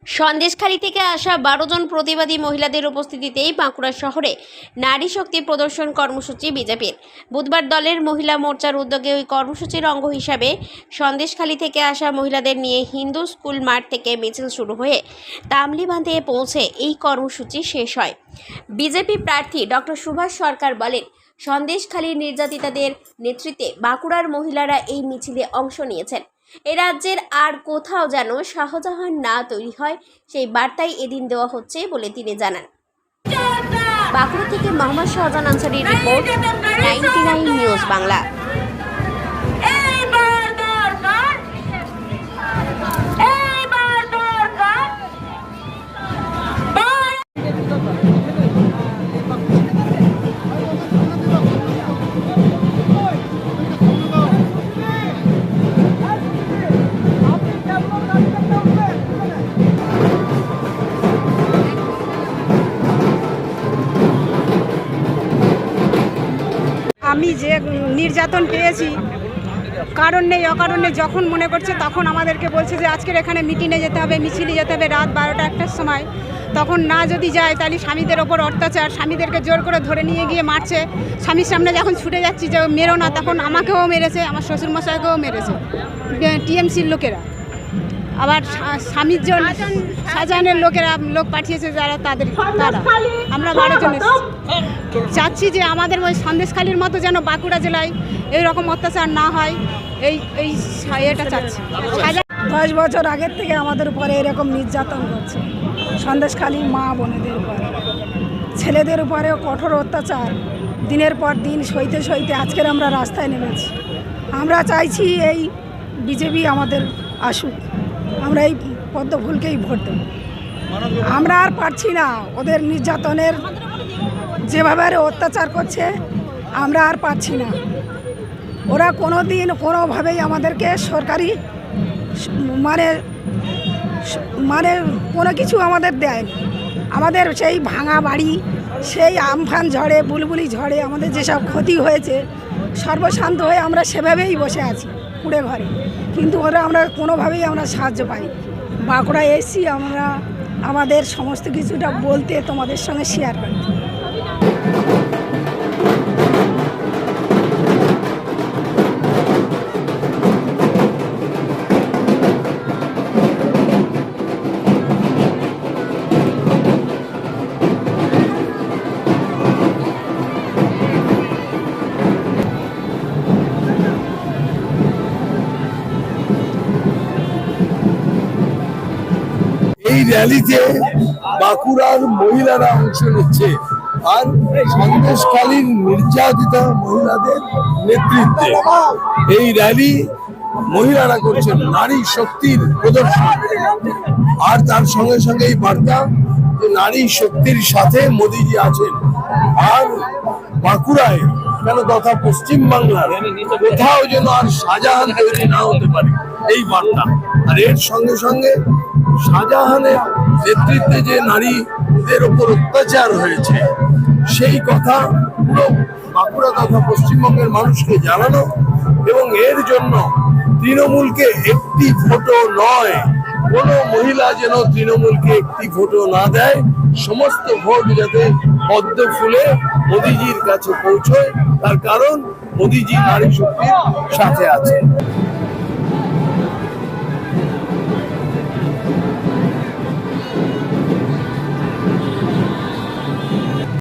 সন্দেশখালী থেকে আসা 12 জন প্রতিবাদী মহিলাদের উপস্থিতিতেই বাঁকুড়া শহরে নারী শক্তি প্রদর্শন কর্মসূচি বিজেপির। বুধবার দলের মহিলা মোর্চার উদ্যোগে ওই কর্মসূচির অঙ্গ হিসাবে সন্দেশখালী থেকে আসা মহিলাদের নিয়ে হিন্দু স্কুল মাঠ থেকে মিছিল শুরু হয়ে তামলিবাঁধে পৌঁছে এই কর্মসূচি শেষ হয়। বিজেপি প্রার্থী ডক্টর সুভাষ সরকার বলেন, সন্দেশখালীর নির্যাতিতাদের নেতৃত্বে বাঁকুড়ার মহিলারা এই মিছিলে অংশ নিয়েছেন। এ রাজ্যের আর কোথাও যেন শাহজাহান না তৈরি হয়, সেই বার্তাই এদিন দেওয়া হচ্ছে বলে তিনি জানান। বাঁকুড়া থেকে মোহাম্মদ শাহজাহান আনসারির রিপোর্ট, 99 নিউজ বাংলা। আমি যে নির্যাতন পেয়েছি, কারণ নেই অকারণ নেই, যখন মনে করছে তখন আমাদেরকে বলছে যে আজকের এখানে মিটিংয়ে যেতে হবে, মিছিলে যেতে হবে রাত 12টা 1টার সময়। তখন না যদি যায় তাহলে স্বামীদের ওপর অত্যাচার, স্বামীদেরকে জোর করে ধরে নিয়ে গিয়ে মারছে। স্বামীর সামনে যখন ছুটে যাচ্ছি যে মেরো না, তখন আমাকেও মেরেছে, আমার শ্বশুরমশাইকেও মেরেছে টিএমসির লোকেরা। আবার স্বামীর জন্য শাহজাহানের লোক পাঠিয়েছে যারা তারা আমরা 12 জন চাচ্ছি যে আমাদের ওই সন্দেশখালীর মতো যেন বাঁকুড়া জেলায় এইরকম অত্যাচার না হয়, এই এটা চাচ্ছি। 10 বছর আগের থেকে আমাদের উপরে এরকম নির্যাতন করছে, সন্দেশখালী মা বোনেদের উপরে, ছেলেদের উপরেও কঠোর অত্যাচার দিনের পর দিন সইতে সইতে আজকের আমরা রাস্তায় নেমেছি। আমরা চাইছি এই বিজেপি আমাদের আসুক, আমরা এই পদ্মফুলকেই ভোট দেব। আমরা আর পারছি না, ওদের নির্যাতনের যেভাবে অত্যাচার করছে আমরা আর পারছি না। ওরা কোনো দিন কোনোভাবেই আমাদেরকে সরকারি মানে কোনো কিছু আমাদের দেয়নি। আমাদের সেই ভাঙা বাড়ি, সেই আমফান ঝড়ে বুলবুলি ঝড়ে আমাদের যেসব ক্ষতি হয়েছে, সর্বশান্ত হয়ে আমরা সেভাবেই বসে আছি কুড়ে ঘরে, কিন্তু আমরা কোনোভাবেই আমরা সাহায্য পাই। বাঁকুড়া এসছি আমরা আমাদের সমস্ত কিছুটা বলতে, তোমাদের সঙ্গে শেয়ার করতে। এই র্যালিতে বাঁকুড়ার মহিলারা অংশ নিচ্ছে, আর সন্দেশখালীর নির্যাতিতা মহিলাদের নেতৃত্বে এই র্যালি মহিলারা করছেন নারী শক্তির প্রদর্শন। আর তার সঙ্গে সঙ্গে এই বার্তা যে নারী শক্তির সাথে মোদিজি আছেন। আর বাঁকুড়ায় কেন তথা পশ্চিম বাংলার কোথাও যেন আর শাহজাহান তৈরি না হতে পারে, এই বার্তা। আর এর সঙ্গে সঙ্গে শাহজাহানের নেতৃত্বে যে নারীদের উপর অত্যাচার হয়েছে সেই কথা পুরো বাঁকুড়া তথা পশ্চিমবঙ্গের মানুষকে জানানো, এবং এর জন্য তৃণমূলকে একটি ভোটও নয়, কোনো মহিলা যেন তৃণমূলকে একটি ভোটও না দেয়, সমস্ত ভোট যাতে পদ্ম ফুলে মোদিজির কাছে পৌঁছয়, তার কারণ মোদিজি নারী শক্তির সাথে আছে।